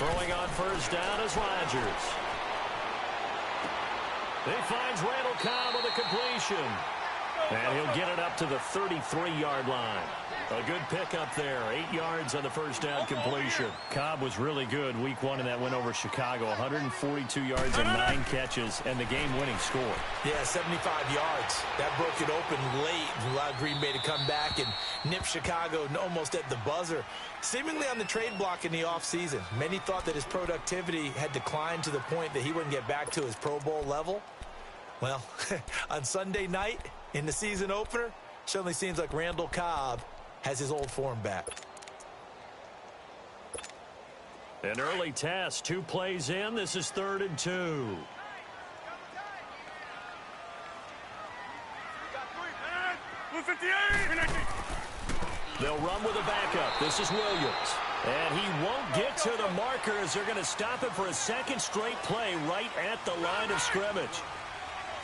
Throwing on first down is Rodgers. He finds Randall Cobb with a completion. And he'll get it up to the 33-yard line. A good pickup there. 8 yards on the first down completion. Cobb was really good week 1 in that win over Chicago. 142 yards and 9 catches, and the game-winning score. Yeah, 75 yards. That broke it open late and allowed Green Bay to come back and nip Chicago almost at the buzzer. Seemingly on the trade block in the offseason. Many thought that his productivity had declined to the point that he wouldn't get back to his Pro Bowl level. Well, on Sunday night in the season opener, certainly seems like Randall Cobb has his old form back. An early test, 2 plays in. This is 3rd and 2. They'll run with a backup. This is Williams. And he won't get to the marker as they're going to stop it for a second straight play right at the line of scrimmage.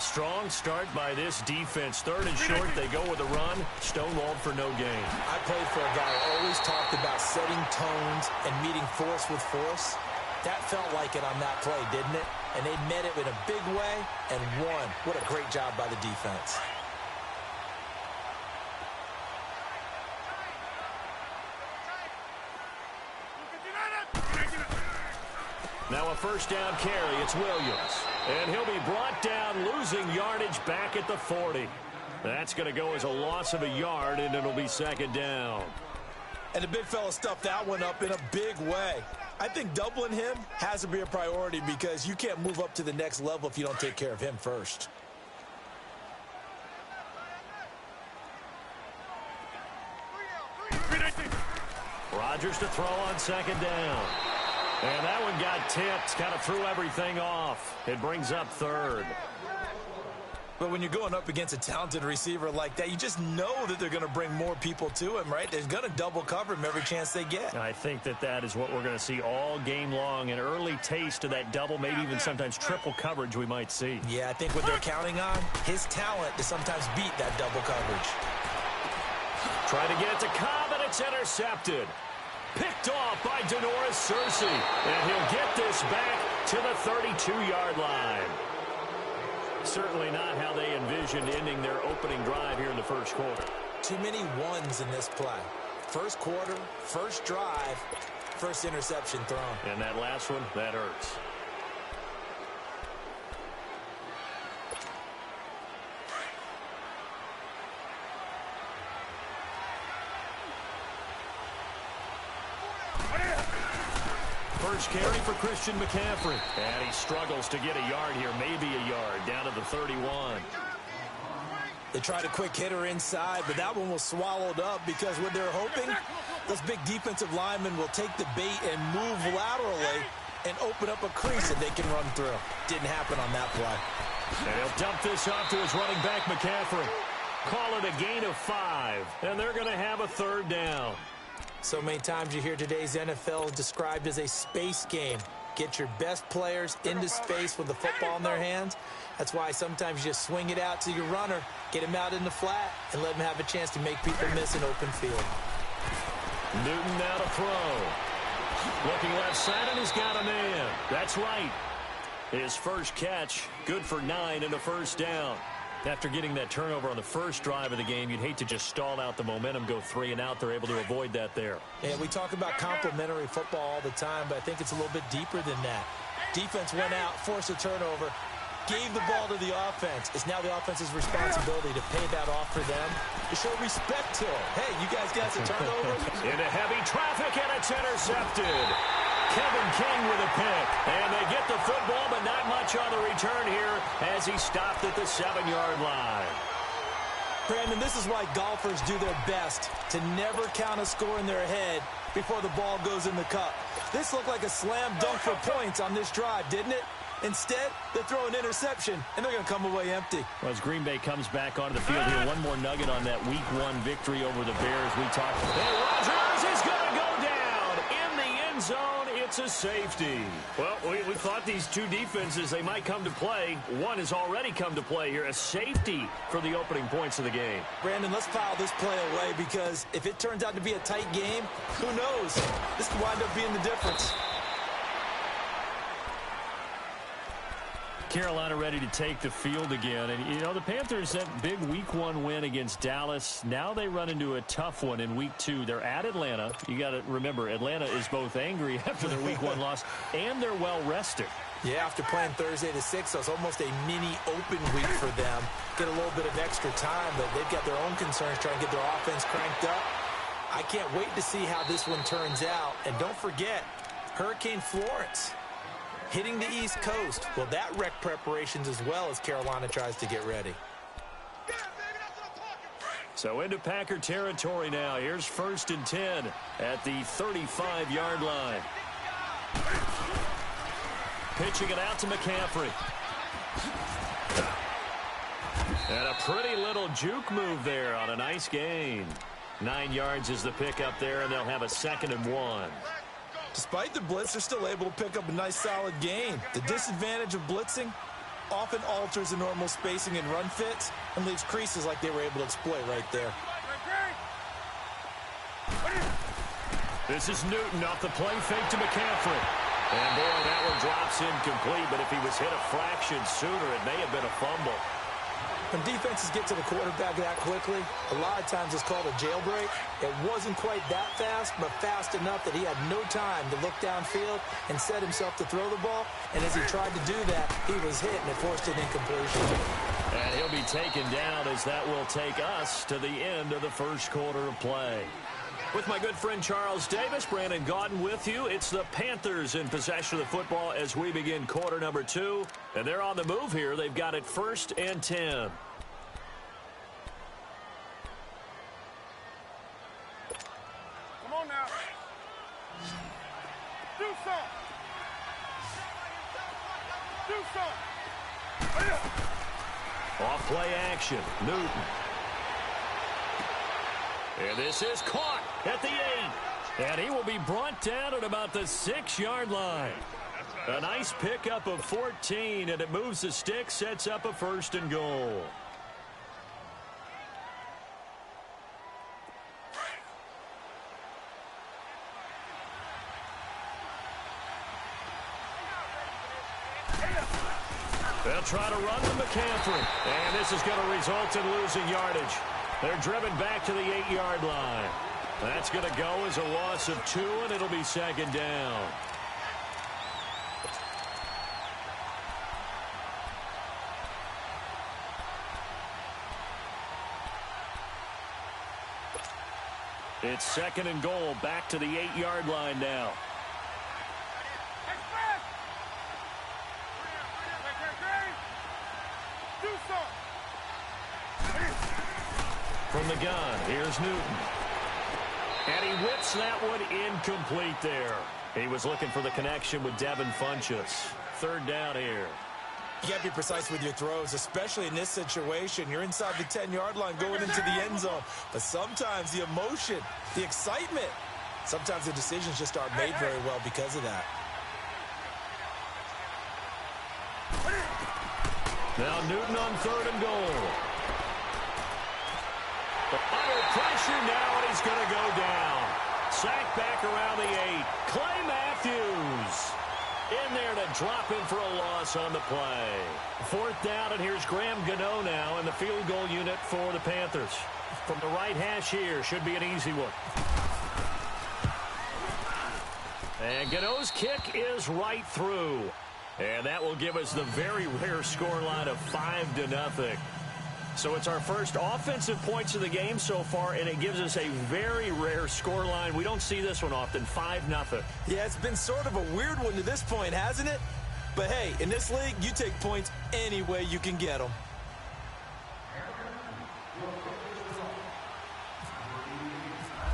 Strong start by this defense. 3rd and short, they go with a run. Stonewalled for no gain. I played for a guy who always talked about setting tones and meeting force with force. That felt like it on that play, didn't it? And they met it in a big way and won. What a great job by the defense. Now a first down carry. It's Williams. And he'll be brought down, losing yardage back at the 40. That's going to go as a loss of a yard, and it'll be 2nd down. And the big fella stuffed that one up in a big way. I think doubling him has to be a priority because you can't move up to the next level if you don't take care of him first. Rodgers to throw on 2nd down. And that one got tipped, kind of threw everything off. It brings up 3rd. But when you're going up against a talented receiver like that, you just know that they're going to bring more people to him, right? They're going to double cover him every chance they get. I think that is what we're going to see all game long. An early taste of that double, maybe even sometimes triple coverage we might see. Yeah, I think what they're counting on, his talent to sometimes beat that double coverage. Try to get it to Cobb, and it's intercepted. Picked off by Denoris Searcy. And he'll get this back to the 32-yard line. Certainly not how they envisioned ending their opening drive here in the first quarter. Too many ones in this play. First quarter, first drive, first interception thrown. And that last one, that hurts. First carry for Christian McCaffrey. And he struggles to get a yard here, maybe a yard, down to the 31. They tried a quick hitter inside, but that one was swallowed up because what they're hoping, those big defensive linemen will take the bait and move laterally and open up a crease that they can run through. Didn't happen on that play. And he'll dump this off to his running back, McCaffrey. Call it a gain of 5, and they're going to have a 3rd down. So many times you hear today's NFL described as a space game. Get your best players into space with the football in their hands. That's why sometimes you just swing it out to your runner, get him out in the flat, and let him have a chance to make people miss an open field. Newton now to throw. Looking left side, and he's got a man. That's right. His first catch, good for 9 and a first down. After getting that turnover on the first drive of the game, you'd hate to just stall out the momentum, go 3 and out. They're able to avoid that there. Yeah, we talk about complementary football all the time, but I think it's a little bit deeper than that. Defense went out, forced a turnover, gave the ball to the offense. It's now the offense's responsibility to pay that off for them, to show respect to them. Hey, you guys got some turnovers? Into heavy traffic, and it's intercepted. Kevin King with a pick. And they get the football, but not much on the return here as he stopped at the 7-yard line. Brandon, this is why golfers do their best to never count a score in their head before the ball goes in the cup. This looked like a slam dunk for points on this drive, didn't it? Instead, they throw an interception, and they're going to come away empty. Well, as Green Bay comes back onto the field here, one more nugget on that Week 1 victory over the Bears. We talked. And Rodgers is going to go down in the end zone. It's a safety. Well, we thought these two defenses, they might come to play. One has already come to play here. A safety for the opening points of the game. Brandon, let's file this play away because if it turns out to be a tight game, who knows? This could wind up being the difference. Carolina ready to take the field again. And, you know, the Panthers, that big Week 1 win against Dallas, now they run into a tough one in Week 2. They're at Atlanta. You got to remember, Atlanta is both angry after their Week 1 loss, and they're well-rested. Yeah, after playing Thursday to 6, so it's almost a mini open week for them. Get a little bit of extra time, but they've got their own concerns trying to get their offense cranked up. I can't wait to see how this one turns out. And don't forget, Hurricane Florence hitting the East Coast. Well, that wreck preparations as well as Carolina tries to get ready. So into Packer territory now. Here's 1st and 10 at the 35-yard line. Pitching it out to McCaffrey. And a pretty little juke move there on a nice gain. 9 yards is the pickup there, and they'll have a 2nd and 1. Despite the blitz, they're still able to pick up a nice solid gain. The disadvantage of blitzing often alters the normal spacing and run fits and leaves creases like they were able to exploit right there. This is Newton off the play fake to McCaffrey. And boy, that one drops incomplete, but if he was hit a fraction sooner, it may have been a fumble. When defenses get to the quarterback that quickly, a lot of times it's called a jailbreak. It wasn't quite that fast, but fast enough that he had no time to look downfield and set himself to throw the ball. And as he tried to do that, he was hit, and it forced an incompletion. And he'll be taken down as that will take us to the end of the first quarter of play. With my good friend Charles Davis, Brandon Gaudin with you. It's the Panthers in possession of the football as we begin quarter number 2. And they're on the move here. They've got it 1st and 10. Come on now. Do something. Do something. Off play action. Newton. And this is caught at the 8. And he will be brought down at about the 6-yard line. A nice pickup of 14, and it moves the stick, sets up a 1st and goal. They'll try to run with McCaffrey. And this is going to result in losing yardage. They're driven back to the 8-yard line. That's going to go as a loss of 2, and it'll be 2nd down. It's 2nd and goal, back to the 8-yard line now. From the gun, here's Newton. And he whips that one incomplete there. He was looking for the connection with Devin Funchess. 3rd down here. You got to be precise with your throws, especially in this situation. You're inside the 10-yard line going into the end zone. But sometimes the emotion, the excitement, sometimes the decisions just aren't made very well because of that. Now Newton on 3rd and goal. Under pressure now, and he's going to go down. Sacked back around the 8. Clay Matthews in there to drop him for a loss on the play. 4th down, and here's Graham Gano now in the field goal unit for the Panthers. From the right hash here, should be an easy one. And Gano's kick is right through. And that will give us the very rare scoreline of 5-0. So it's our first offensive points of the game so far, and it gives us a very rare scoreline. We don't see this one often, 5-0. Yeah, it's been sort of a weird one to this point, hasn't it? But hey, in this league, you take points any way you can get them.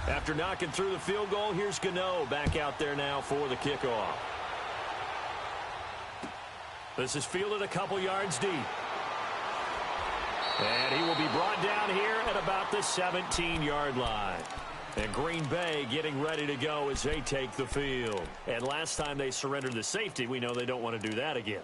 After knocking through the field goal, here's Gano back out there now for the kickoff. This is fielded a couple yards deep. And he will be brought down here at about the 17-yard line. And Green Bay getting ready to go as they take the field. And last time they surrendered the safety, we know they don't want to do that again.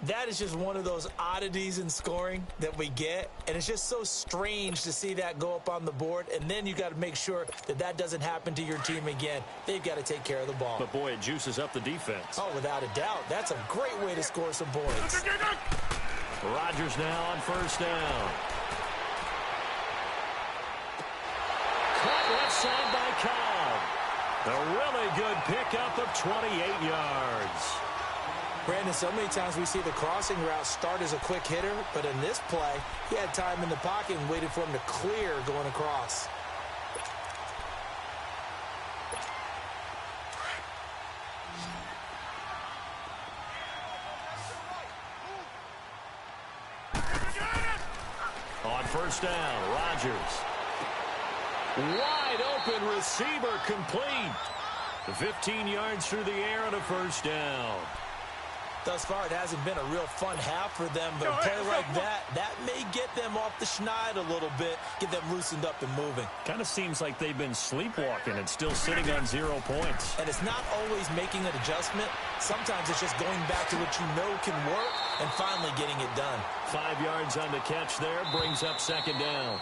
That is just one of those oddities in scoring that we get, and it's just so strange to see that go up on the board, and then you got to make sure that that doesn't happen to your team again. They've got to take care of the ball. But, boy, it juices up the defense. Oh, without a doubt. That's a great way to score some points. Rodgers now on first down. Caught left side by Cobb. A really good pickup of 28 yards. Brandon, so many times we see the crossing route start as a quick hitter, but in this play, he had time in the pocket and waited for him to clear going across. On first down, Rodgers. Wide open receiver complete. 15 yards through the air and a first down. Thus far, it hasn't been a real fun half for them, but a play like that may get them off the schneid a little bit, get them loosened up and moving. Kind of seems like they've been sleepwalking and still sitting on 0 points. And it's not always making an adjustment. Sometimes it's just going back to what you know can work and finally getting it done. 5 yards on the catch there, brings up second down.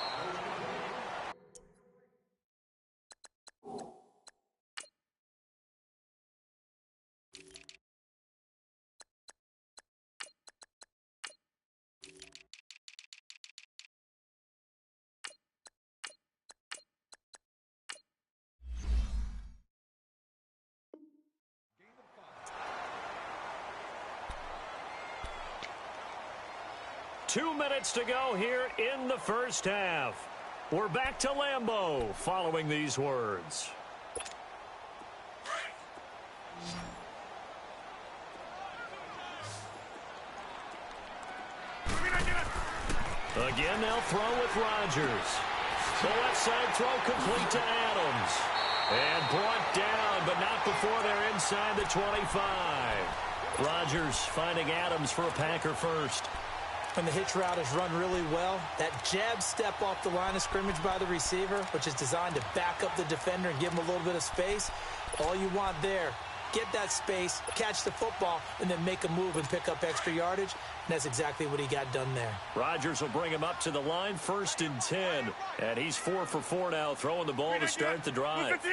Two minutes to go here in the first half. We're back to Lambeau following these words. Again, they'll throw with Rodgers. The left side throw complete to Adams. And brought down, but not before they're inside the 25. Rodgers finding Adams for a Packer first. When the hitch route is run really well, that jab step off the line of scrimmage by the receiver, which is designed to back up the defender and give him a little bit of space, all you want there, get that space, catch the football, and then make a move and pick up extra yardage. And that's exactly what he got done there. Rodgers will bring him up to the line, 1st and 10. And he's 4 for 4 now, throwing the ball to start the drive.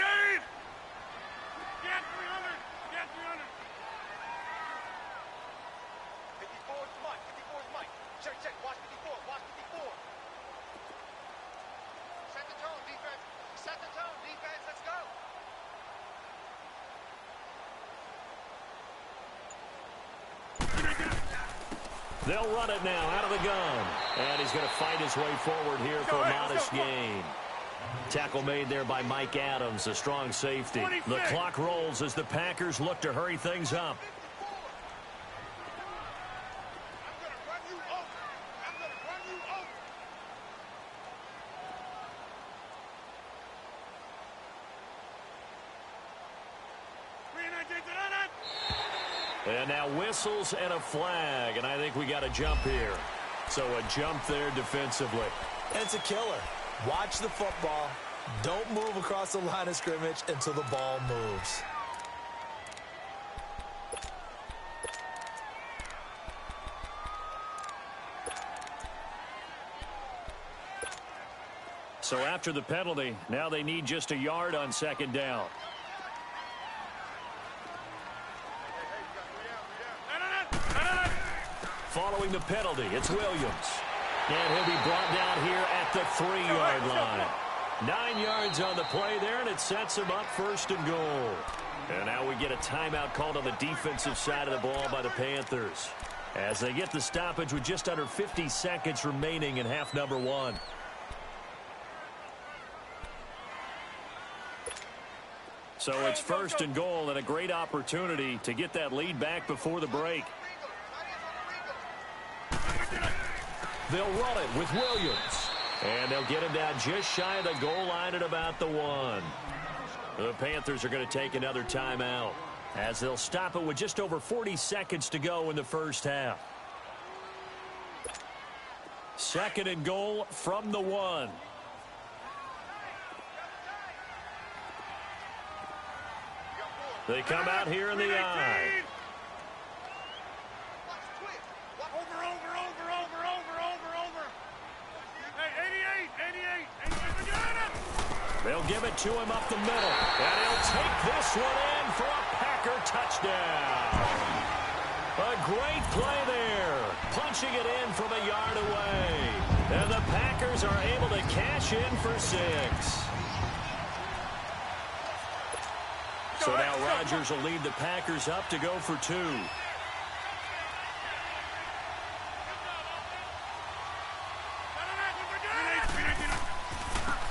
They'll run it now out of the gun. And he's going to fight his way forward here for a modest gain. Tackle made there by Mike Adams, a strong safety. The clock rolls as the Packers look to hurry things up. And now whistles and a flag, and I think we got a jump here. So a jump there defensively. And it's a killer. Watch the football. Don't move across the line of scrimmage until the ball moves. So after the penalty, now they need just a yard on second down. Following the penalty, it's Williams. And he'll be brought down here at the 3-yard line. 9 yards on the play there, and it sets him up 1st and goal. And now we get a timeout called on the defensive side of the ball by the Panthers, as they get the stoppage with just under 50 seconds remaining in half number 1. So it's 1st and goal, and a great opportunity to get that lead back before the break. They'll run it with Williams. And they'll get him down just shy of the goal line at about the 1. The Panthers are going to take another timeout, as they'll stop it with just over 40 seconds to go in the first half. 2nd and goal from the 1. They come out here in the I. They'll give it to him up the middle. And he'll take this one in for a Packer touchdown. A great play there. Punching it in from a yard away. And the Packers are able to cash in for 6. So now Rodgers will lead the Packers up to go for 2.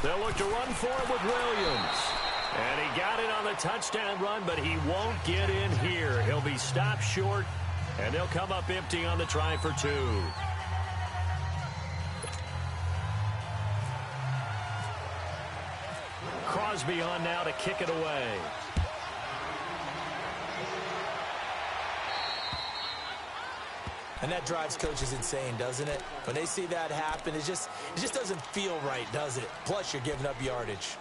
They'll look to run for it with Williams. And he got it on the touchdown run, but he won't get in here. He'll be stopped short, and they'll come up empty on the try for 2. Crosby on now to kick it away. And that drives coaches insane, doesn't it? When they see that happen, it just doesn't feel right, does it? Plus, you're giving up yardage.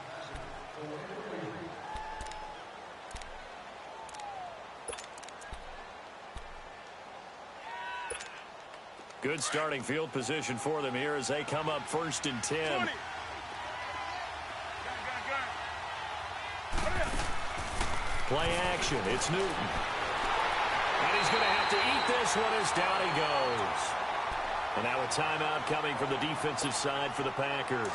Good starting field position for them here as they come up 1st and 10. Play action. It's Newton. And he's going to have to eat this one as down he goes. And now a timeout coming from the defensive side for the Packers,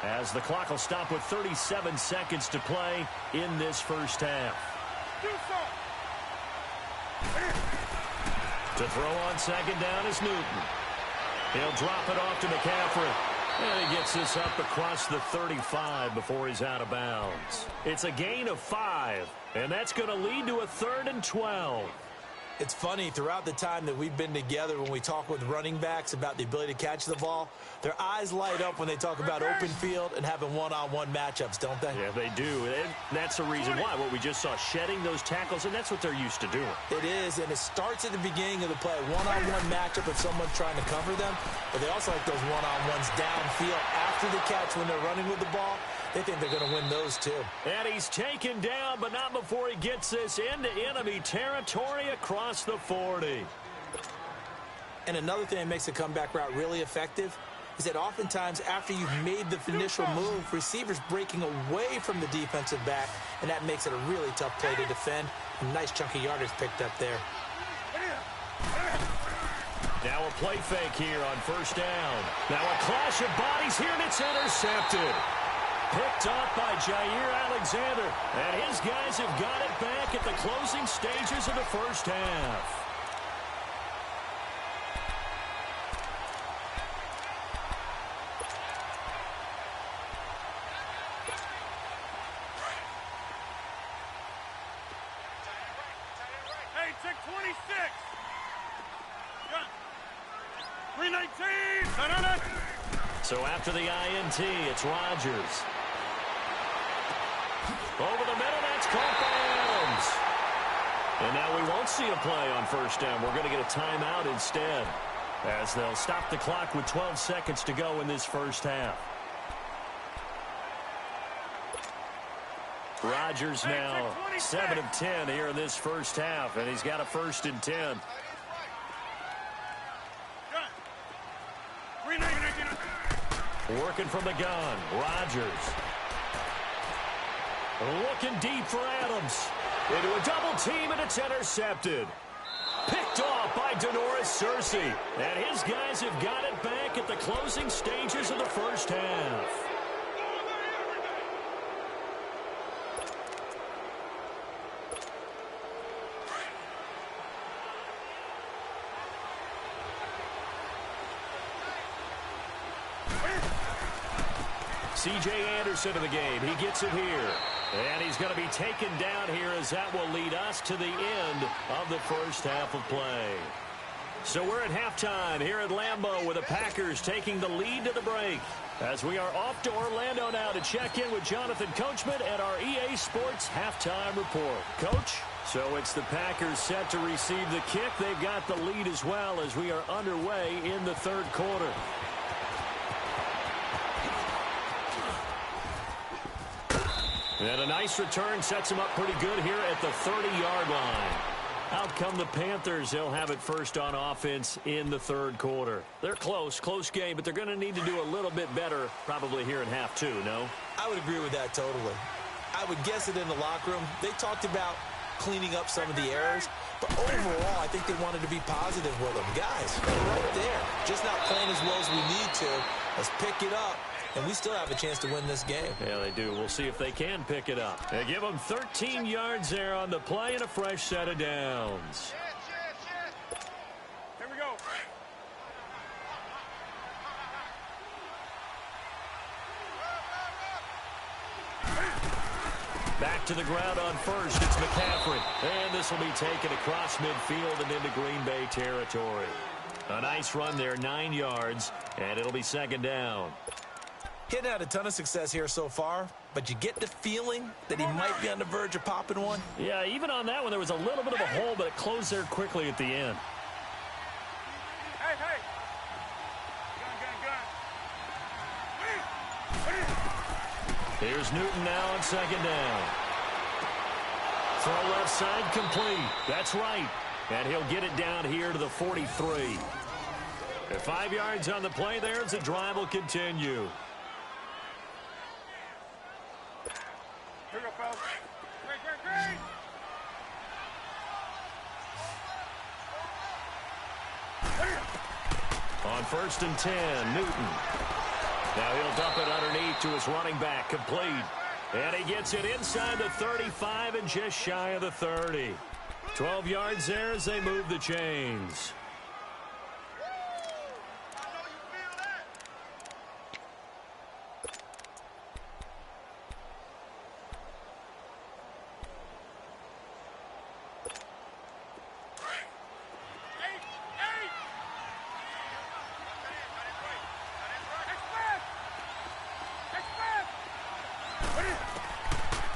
as the clock will stop with 37 seconds to play in this first half. To throw on 2nd down is Newton. He'll drop it off to McCaffrey. And he gets this up across the 35 before he's out of bounds. It's a gain of 5, and that's going to lead to a 3rd and 12. It's funny, throughout the time that we've been together, when we talk with running backs about the ability to catch the ball, their eyes light up when they talk about open field and having one-on-one matchups, don't they? Yeah, they do. And that's the reason why. What we just saw, shedding those tackles, and that's what they're used to doing. It is, and it starts at the beginning of the play. One-on-one matchup if someone's trying to cover them, but they also like those one-on-ones downfield after the catch when they're running with the ball. They think they're going to win those, too. And he's taken down, but not before he gets this into enemy territory across the 40. And another thing that makes the comeback route really effective is that oftentimes after you've made the initial move, receivers breaking away from the defensive back, and that makes it a really tough play to defend. A nice chunky yardage picked up there. Now a play fake here on 1st down. Now a clash of bodies here, and it's intercepted. Picked off by Jair Alexander, and his guys have got it back at the closing stages of the first half. Hey, check 26. 319. So after the INT, it's Rodgers. Over the middle, that's caught by Adams. And now we won't see a play on 1st down. We're going to get a timeout instead, as they'll stop the clock with 12 seconds to go in this first half. Rodgers now 7 of 10 here in this first half, and he's got a 1st and 10. Working from the gun, Rodgers. Looking deep for Adams. Into a double team, and it's intercepted. Picked off by Denoris Searcy. And his guys have got it back at the closing stages of the first half. C.J. Anderson in the game. He gets it here. And he's going to be taken down here, as that will lead us to the end of the first half of play. So we're at halftime here at Lambeau, with the Packers taking the lead to the break, as we are off to Orlando now to check in with Jonathan Coachman at our EA Sports Halftime Report. Coach? So it's the Packers set to receive the kick. They've got the lead as well, as we are underway in the 3rd quarter. And a nice return sets him up pretty good here at the 30-yard line. Out come the Panthers. They'll have it first on offense in the third quarter. They're close game, but they're going to need to do a little bit better probably here in half two, no? I would agree with that totally. I would guess it in the locker room. They talked about cleaning up some of the errors, but overall, I think they wanted to be positive with them. Guys, they're right there. Just not playing as well as we need to. Let's pick it up, and we still have a chance to win this game. Yeah, they do. We'll see if they can pick it up. They give them 13 yards there on the play and a fresh set of downs. Here we go. Back to the ground on first. It's McCaffrey. And this will be taken across midfield and into Green Bay territory. A nice run there, 9 yards, and it'll be second down. Hitting had a ton of success here so far, but you get the feeling that he might be on the verge of popping one. Yeah, even on that one, there was a little bit of a hole, but it closed there quickly at the end. Hey, hey. Gun. Here's Newton now on second down. Throw left side complete. That's right. And he'll get it down here to the 43. At 5 yards on the play there as the drive will continue. Here we go, fellas. Great. On first and 10, Newton. Now he'll dump it underneath to his running back, complete. And he gets it inside the 35 and just shy of the 30. 12 yards there as they move the chains.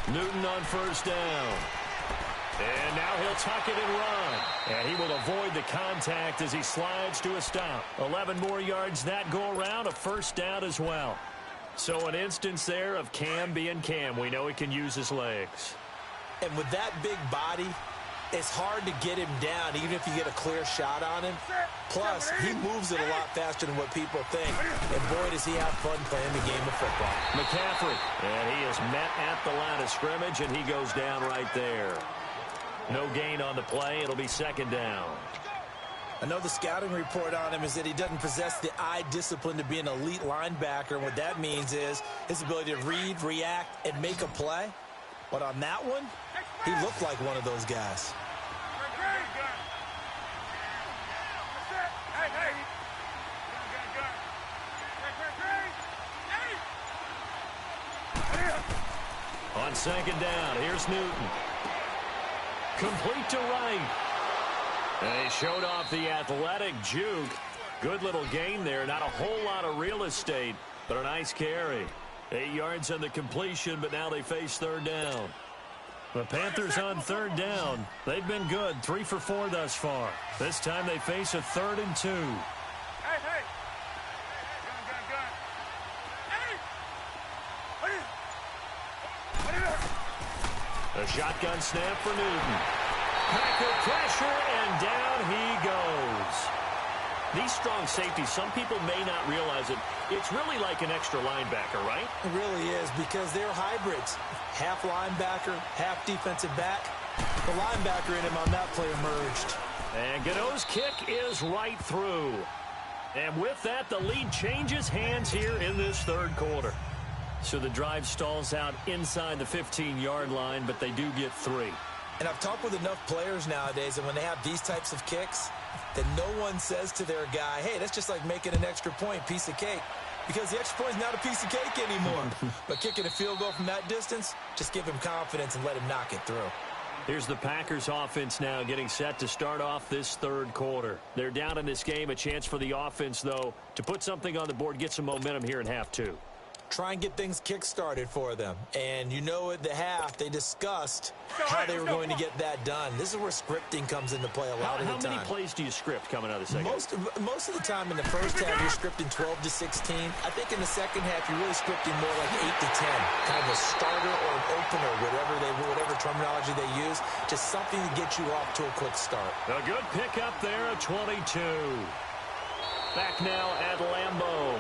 Newton on first down. And now he'll tuck it and run. And he will avoid the contact as he slides to a stop. 11 more yards that go around, a first down as well. So an instance there of Cam being Cam. We know he can use his legs. And with that big body, it's hard to get him down, even if you get a clear shot on him. Plus, he moves it a lot faster than what people think. And boy, does he have fun playing the game of football. McCaffrey, and he is met at the line of scrimmage, and he goes down right there. No gain on the play. It'll be second down. I know the scouting report on him is that he doesn't possess the eye discipline to be an elite linebacker. And what that means is his ability to read, react, and make a play. But on that one, he looked like one of those guys. On second down, here's Newton. Complete to right. And he showed off the athletic juke. Good little gain there. Not a whole lot of real estate, but a nice carry. 8 yards on the completion, but now they face third down. The Panthers on third down. They've been good, 3 for 4 thus far. This time they face a 3rd and 2. Hey. A shotgun snap for Newton. Packer pressure, and down he goes. These strong safeties, some people may not realize it. It's really like an extra linebacker, right? It really is, because they're hybrids. Half linebacker, half defensive back. The linebacker in him on that play emerged. And Godot's kick is right through. And with that, the lead changes hands here in this third quarter. So the drive stalls out inside the 15-yard line, but they do get 3. And I've talked with enough players nowadays, and when they have these types of kicks, that no one says to their guy, hey, that's just like making an extra point, piece of cake. Because the extra point is not a piece of cake anymore. But kicking a field goal from that distance, just give him confidence and let him knock it through. Here's the Packers offense now getting set to start off this third quarter. They're down in this game. A chance for the offense, though, to put something on the board, get some momentum here in half 2. Try and get things kick-started for them. And you know at the half, they discussed how they were going to get that done. This is where scripting comes into play a lot of the time. How many plays do you script coming out of the second? Most of the time in the first half, you're scripting 12 to 16. I think in the second half, you're really scripting more like 8 to 10. Kind of a starter or an opener, whatever terminology they use, just something to get you off to a quick start. A good pickup there at 22. Back now at Lambeau.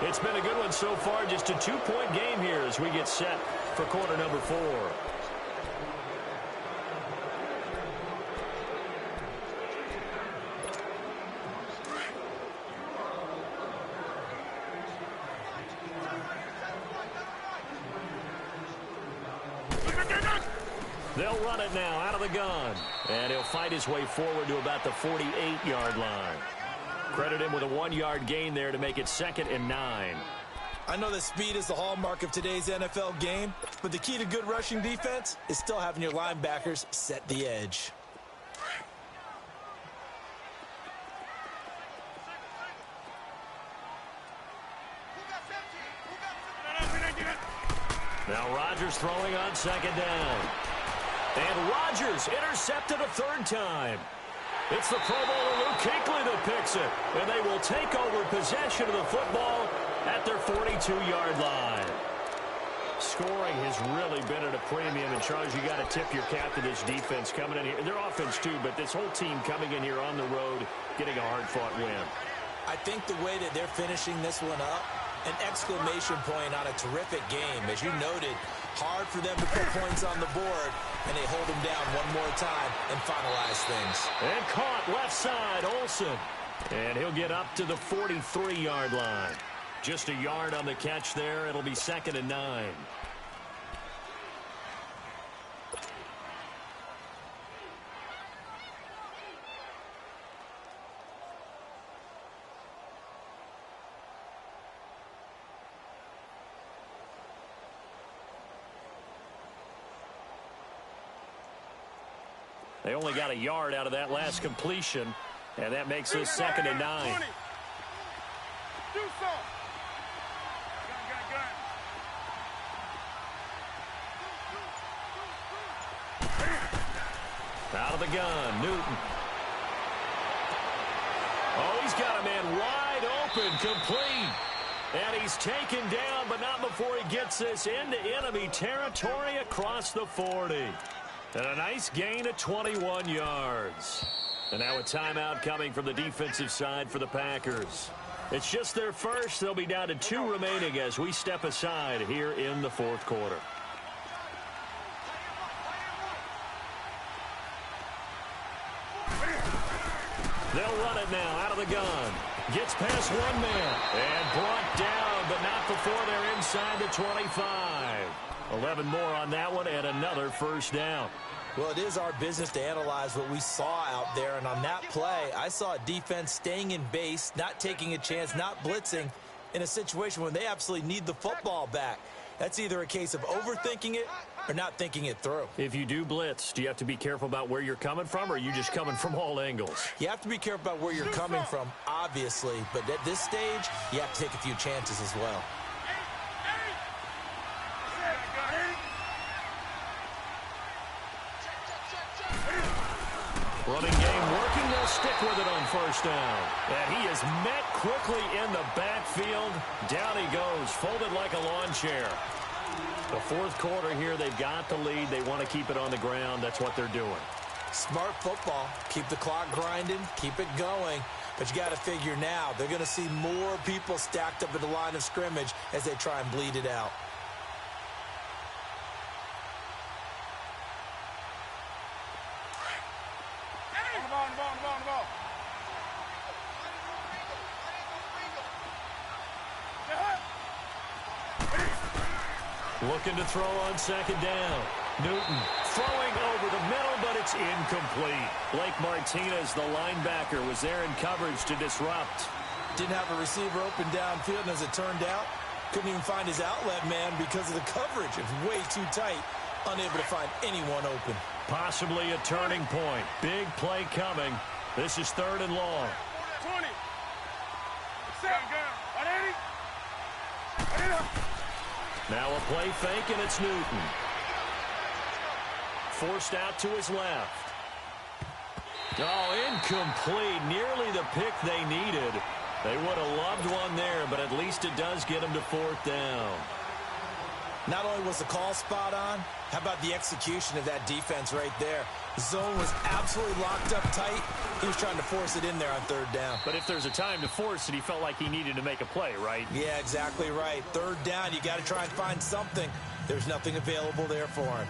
It's been a good one so far, just a 2-point game here as we get set for quarter number 4. They'll run it now out of the gun. And he'll fight his way forward to about the 48-yard line. Credit him with a 1-yard gain there to make it 2nd and 9. I know that speed is the hallmark of today's NFL game, but the key to good rushing defense is still having your linebackers set the edge. Now Rodgers throwing on 2nd down. And Rodgers intercepted a 3rd time. It's the Pro Bowler Luke Kuechly that picks it. And they will take over possession of the football at their 42-yard line. Scoring has really been at a premium. And, Charles, you got to tip your cap to this defense coming in here. Their offense, too, but this whole team coming in here on the road, getting a hard-fought win. I think the way that they're finishing this one up, an exclamation point on a terrific game. As you noted, hard for them to put points on the board, and they hold them down one more time and finalize things. And caught left side, Olsen. And he'll get up to the 43-yard line. Just a yard on the catch there. It'll be 2nd and 9. They only got a yard out of that last completion, and that makes this 2nd and 9. 20. Do so. Out of the gun, Newton. Oh, he's got a man wide open, complete. And he's taken down, but not before he gets this into enemy territory across the 40. And a nice gain of 21 yards. And now a timeout coming from the defensive side for the Packers. It's just their first. They'll be down to 2 remaining as we step aside here in the 4th quarter. They'll run it now out of the gun. Gets past one man and brought down, but not before they're inside the 25. 11 more on that one and another first down. Well, it is our business to analyze what we saw out there, and on that play, I saw a defense staying in base, not taking a chance, not blitzing, in a situation when they absolutely need the football back. That's either a case of overthinking it or not thinking it through. If you do blitz, do you have to be careful about where you're coming from, or are you just coming from all angles? You have to be careful about where you're coming from, obviously, but at this stage, you have to take a few chances as well. Running game working. They'll stick with it on first down. And he is met quickly in the backfield. Down he goes, folded like a lawn chair. The 4th quarter here, they've got the lead. They want to keep it on the ground. That's what they're doing. Smart football. Keep the clock grinding. Keep it going. But you got to figure now, they're going to see more people stacked up at the line of scrimmage as they try and bleed it out. Looking to throw on 2nd down. Newton throwing over the middle, but it's incomplete. Blake Martinez, the linebacker, was there in coverage to disrupt. Didn't have a receiver open downfield, and as it turned out, couldn't even find his outlet man because of the coverage. It was way too tight, unable to find anyone open. Possibly a turning point. Big play coming. This is 3rd and long. 20. Now a play fake, and it's Newton. Forced out to his left. Oh, incomplete. Nearly the pick they needed. They would have loved one there, but at least it does get them to 4th down. Not only was the call spot on, how about the execution of that defense right there? The zone was absolutely locked up tight. He was trying to force it in there on third down. But if there's a time to force it, he felt like he needed to make a play, right? Yeah, exactly right. Third down, you got to try and find something. There's nothing available there for him.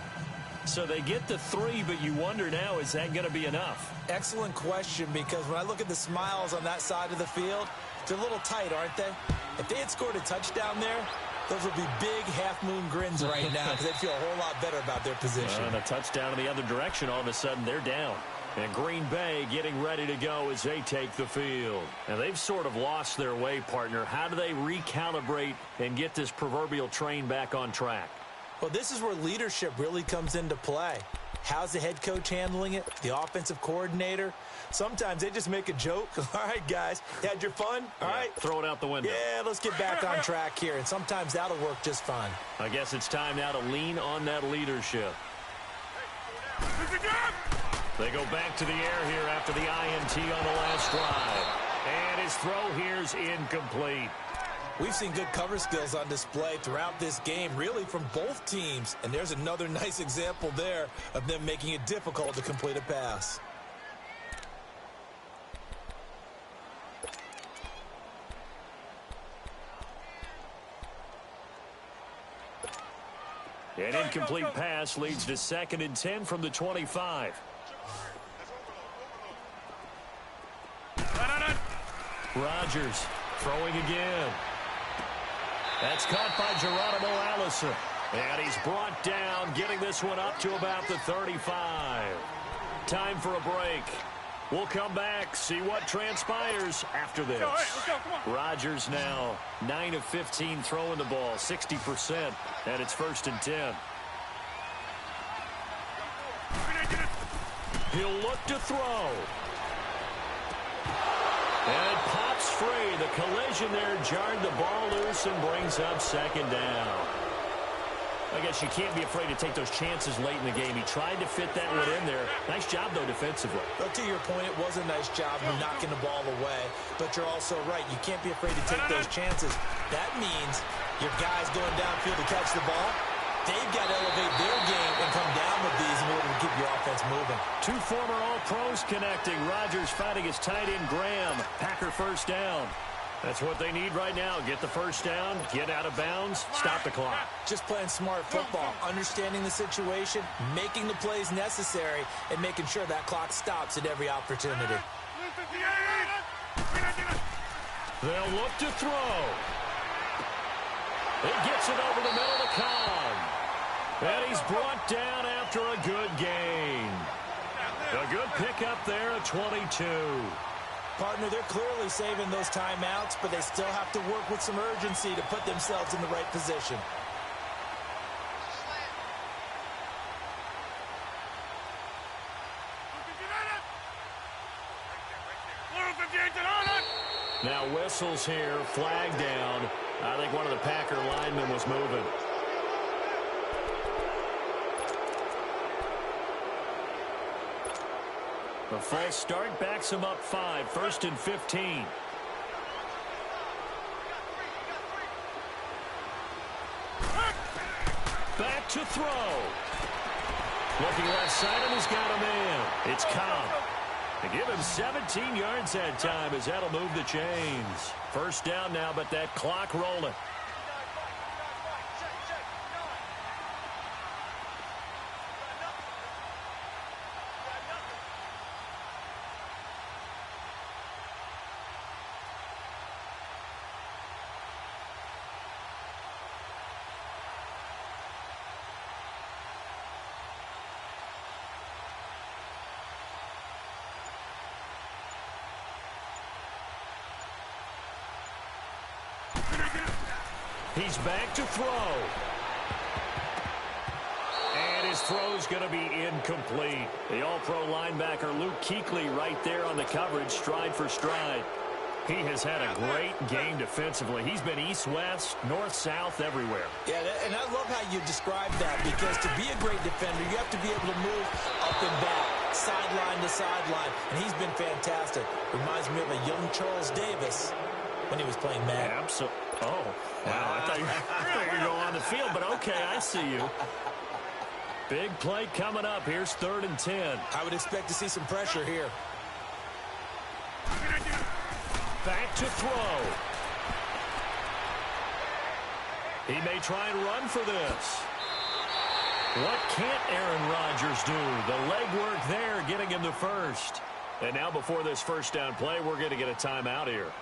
So they get the 3, but you wonder now, is that going to be enough? Excellent question, because when I look at the smiles on that side of the field, they're a little tight, aren't they? If they had scored a touchdown there, those would be big half-moon grins right now because they'd feel a whole lot better about their position. And a touchdown in the other direction, all of a sudden they're down. And Green Bay getting ready to go as they take the field. And they've sort of lost their way, partner. How do they recalibrate and get this proverbial train back on track? Well, this is where leadership really comes into play. How's the head coach handling it? The offensive coordinator? Sometimes they just make a joke. All right, guys, had your fun? All right. Throw it out the window. Yeah, let's get back on track here. And sometimes that'll work just fine. I guess it's time now to lean on that leadership. They go back to the air here after the INT on the last drive. And his throw here's incomplete. We've seen good cover skills on display throughout this game, really from both teams. And there's another nice example there of them making it difficult to complete a pass. An incomplete pass leads to 2nd and 10 from the 25. Rodgers throwing again. That's caught by Geronimo Allison. And he's brought down, getting this one up to about the 35. Time for a break. We'll come back, see what transpires after this. Rodgers now 9 of 15 throwing the ball, 60%, and it's 1st and 10. He'll look to throw. And it pops free. The collision there jarred the ball loose and brings up 2nd down. I guess you can't be afraid to take those chances late in the game. He tried to fit that one in there. Nice job, though, defensively. But to your point, it was a nice job of knocking the ball away. But you're also right. You can't be afraid to take those chances. That means your guys going downfield to catch the ball, they've got to elevate their game and come down with these in order to keep your offense moving. 2 former All-Pros connecting. Rodgers fighting his tight end, Graham. Packer 1st down. That's what they need right now. Get the 1st down, get out of bounds, stop the clock. Just playing smart football, understanding the situation, making the plays necessary, and making sure that clock stops at every opportunity. They'll look to throw. It gets it over the middle to Cobb. And he's brought down after a good gain. A good pickup there at 22. Partner, they're clearly saving those timeouts, but they still have to work with some urgency to put themselves in the right position. Now whistles here, flag down. I think one of the Packer linemen was moving. A false start backs him up 5, 1st and 15. Back to throw. Looking left side, and he's got a man. It's Cobb. They give him 17 yards that time as that'll move the chains. 1st down now, but that clock rolling. He's back to throw. And his throw's going to be incomplete. The All-Pro linebacker Luke Kuechly right there on the coverage, stride for stride. He has had a great game defensively. He's been east-west, north-south, everywhere. Yeah, and I love how you describe that, because to be a great defender, you have to be able to move up and back, sideline to sideline, and he's been fantastic. Reminds me of a young Charles Davis when he was playing Madden. Oh, wow. I thought you were going to go on the field, but okay, I see you. Big play coming up. Here's 3rd and 10. I would expect to see some pressure here. Back to throw. He may try and run for this. What can't Aaron Rodgers do? The legwork there getting him the first. And now before this first down play, we're going to get a timeout here,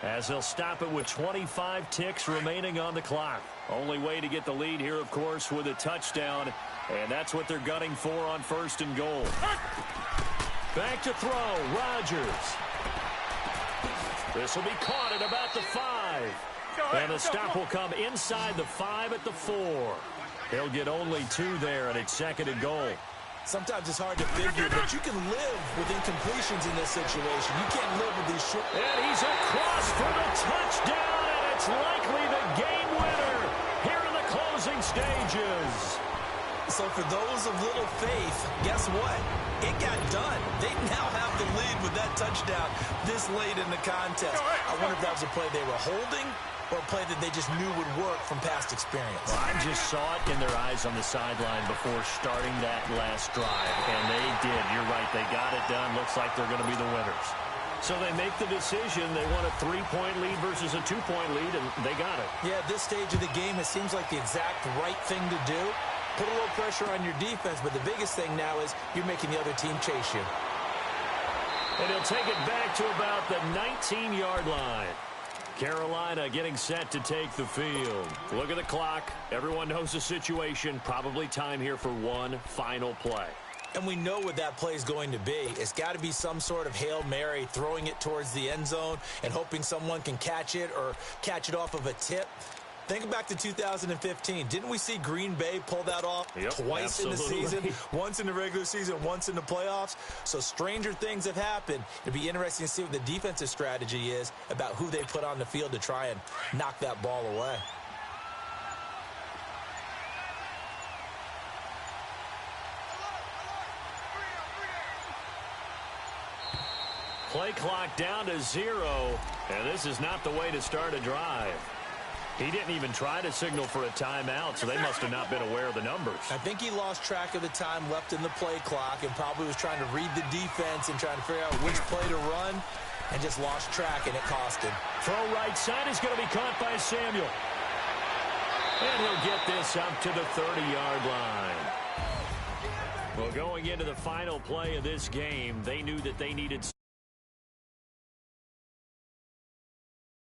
as they'll stop it with 25 ticks remaining on the clock. Only way to get the lead here, of course, with a touchdown. And that's what they're gunning for on 1st and goal. Back to throw. Rodgers. This will be caught at about the 5. And the stop will come inside the 5 at the 4. He'll get only 2 there, and it's 2nd and goal. Sometimes it's hard to figure, but you can live with incompletions in this situation. You can't live with these short. And he's across for the touchdown, and it's likely the game winner here in the closing stages. So for those of little faith, guess what? It got done. They now have the lead with that touchdown this late in the contest. I wonder if that was a play they were holding or a play that they just knew would work from past experience. Well, I just saw it in their eyes on the sideline before starting that last drive, and they did. You're right. They got it done. Looks like they're going to be the winners. So they make the decision. They want a 3-point lead versus a 2-point lead, and they got it. Yeah, at this stage of the game, it seems like the exact right thing to do. Put a little pressure on your defense, but the biggest thing now is you're making the other team chase you. And he'll take it back to about the 19-yard line. Carolina getting set to take the field. Look at the clock. Everyone knows the situation. Probably time here for one final play. And we know what that play is going to be. It's got to be some sort of Hail Mary, throwing it towards the end zone and hoping someone can catch it or catch it off of a tip. Think back to 2015. Didn't we see Green Bay pull that off twice in the season? Once in the regular season, once in the playoffs. So stranger things have happened. It'll be interesting to see what the defensive strategy is about who they put on the field to try and knock that ball away. Play clock down to 0, and this is not the way to start a drive. He didn't even try to signal for a timeout, so they must have not been aware of the numbers. I think he lost track of the time left in the play clock and probably was trying to read the defense and trying to figure out which play to run and just lost track, and it cost him. Throw right side is going to be caught by Samuel. And he'll get this up to the 30-yard line. Well, going into the final play of this game, they knew that they needed